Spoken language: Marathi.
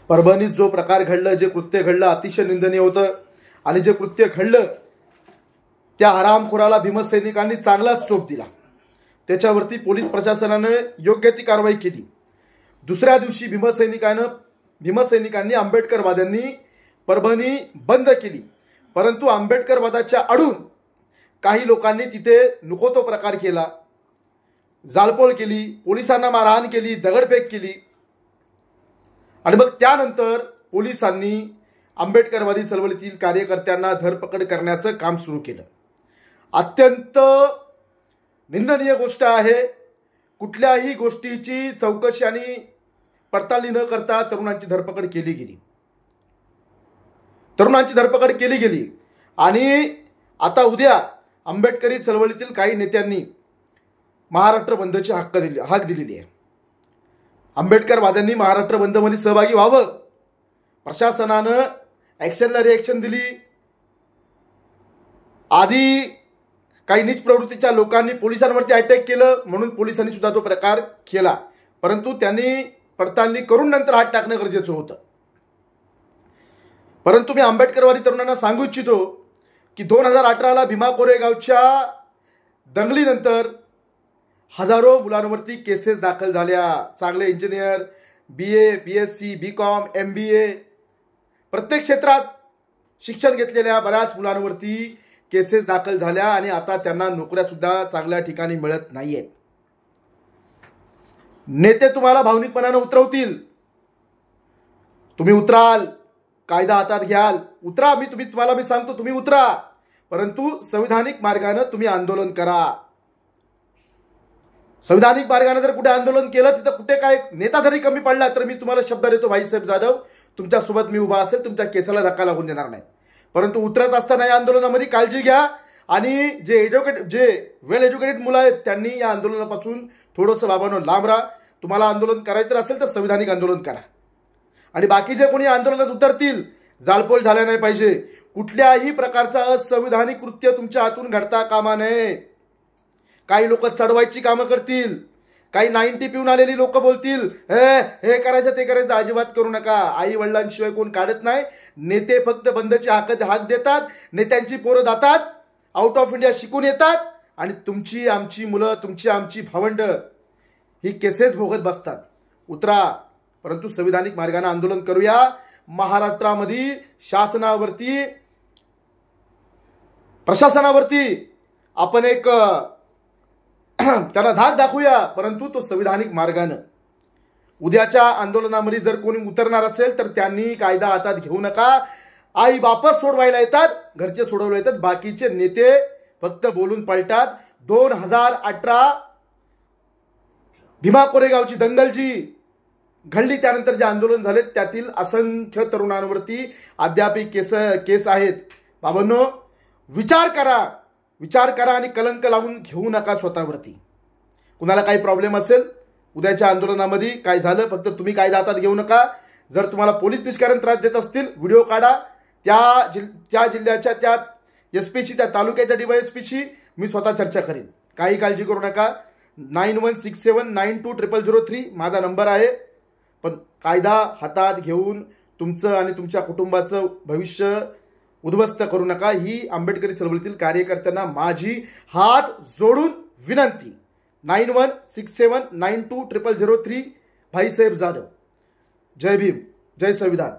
परभणीत जो प्रकार घडला, जे कृत्य घडलं अतिशय निंदनीय होतं आणि जे कृत्य घडलं त्या हरामखोराला भीमसैनिकांनी चांगलाच चोप दिला। त्याच्यावरती पोलीस प्रशासनाने योग्य ती कारवाई केली। दुसऱ्या दिवशी भीमसैनिकांनी आंबेडकरवाद्यांनी परभणी बंद केली, परंतु आंबेडकरवादाच्या आडून काही लोकांनी तिथे नको तो प्रकार केला, जाळपोळ केली, पोलिसांना मारहाण केली, दगडफेक केली आणि मग त्यानंतर पोलिसांनी आंबेडकरवादी चळवळीतील कार्यकर्त्यांना धरपकड करण्याचं काम सुरू केलं। अत्यंत निंदनीय गोष्ट आहे। कुठल्याही गोष्टीची चौकशी आणि पडताळणी न करता तरुणांची धरपकड केली गेली आणि आता उद्या आंबेडकरी चळवळीतील काही नेत्यांनी महाराष्ट्र बंदची हाक दिलेली आहे। आंबेडकरवाद्यांनी महाराष्ट्र बंदमध्ये सहभागी व्हावं। प्रशासनानं ॲक्शनला रिॲक्शन दिली। आधी काही नीच प्रवृत्तीच्या लोकांनी पोलिसांवरती अटॅक केलं म्हणून पोलिसांनी सुद्धा तो प्रकार केला, परंतु त्यांनी पडताळणी करून नंतर हात टाकणं गरजेचं होतं। परंतु मी आंबेडकरवादी तरुणांना सांगू इच्छितो की 2018ला भीमा कोरेगावच्या दंगलीनंतर हजारो मुलांवरती केसेस दाखल झाल्या। चांगले engineer, BA, BSc, BCom, MBA प्रत्येक क्षेत्रात शिक्षण घेतलेल्या बऱ्याच मुलांवरती केसेस दाखल झाल्या आणि आता त्यांना नोकऱ्या सुद्धा चांगल्या ठिकाणी मिळत नाहीयेत। नेते तुम्हाला भावनिकपणाने उतरवतील, तुम्ही उतराल, कायदा हातात घ्याल, उतरा। तुम्हाला मी सांगतो तुम्ही उतरा, परंतु संविधानिक मार्गाने तुम्ही आंदोलन करा। संविधानिक मार्गाने जर कुठे आंदोलन केलं तिथं कुठे काय नेता जरी कमी पडला तर मी तुम्हाला शब्द देतो, भाईसाहेब जाधव तुमच्यासोबत मी उभा असेल, तुमच्या केसाला धक्का लागून देणार नाही। परंतु उतरत असताना या आंदोलनामध्ये काळजी घ्या आणि जे वेल एज्युकेटेड मुलं आहेत त्यांनी या आंदोलनापासून थोडंसं बाबांनो लांब राहा। तुम्हाला आंदोलन करायचं असेल तर संविधानिक आंदोलन करा आणि बाकी जे कोणी आंदोलनात उतरतील जाळपोळ झाल्या नाही पाहिजे। कुठल्याही प्रकारचा असंविधानिक कृत्य तुमच्या हातून घडता कामा नये। काही लोक चढवायची कामं करतील, काही 90 पिऊन आलेली लोक बोलतील हे करायचं ते करायचं, अजिबात करू नका। आई वडिलांशिवाय कोण काढत नाही। नेते फक्त बंदची हाक देतात, नेत्यांची पोरं जातात, आउट ऑफ इंडिया शिकून येतात आणि तुमची आमची मुलं, तुमची आमची भावंड ही केसेस भोगत बसतात। उतरा, परंतु संविधानिक मार्गाने आंदोलन करूया। महाराष्ट्रामध्ये शासनावरती प्रशासनावरती आपण एक त्यांना धाक दाखवूया, परंतु तो संविधानिक मार्गाने। उद्याच्या आंदोलनामध्ये जर कोणी उतरणार असेल तर त्यांनी कायदा हातात घेऊ नका। आई बापच सोडवायला येतात, घरचे सोडवायला येतात, बाकीचे नेते फक्त बोलून पलटात। 2018 भीमा कोरेगावची दंगल जी घडली त्यानंतर जे आंदोलन झाले त्यातील असंख्य तरुणांवरती अद्याप केस आहेत। बाबांनो विचार करा आणि कलंक लावून घेऊ नका स्वतःवरती। कुणाला काही प्रॉब्लेम असेल उद्याच्या आंदोलनामध्ये काय झालं फक्त तुम्ही कायदा हातात घेऊ नका। जर तुम्हाला पोलीस निष्कारण त्रास देत असतील व्हिडिओ काढा, त्या जिल्ह्याच्या त्या SP ची, त्या तालुक्याच्या DYSP ची मी स्वतः चर्चा करेन। काही काळजी करू नका। 9167920003 माझा नंबर आहे। पण कायदा हातात घेऊन तुमचं आणि तुमच्या कुटुंबाचं भविष्य उद्ध्वस्त करू नका, ही आंबेडकरी चळवळीतील कार्यकर्त्यांना माझी हात जोडून विनंती। 9167920003 भाईसाहेब जाधव। जय भीम, जय संविधान।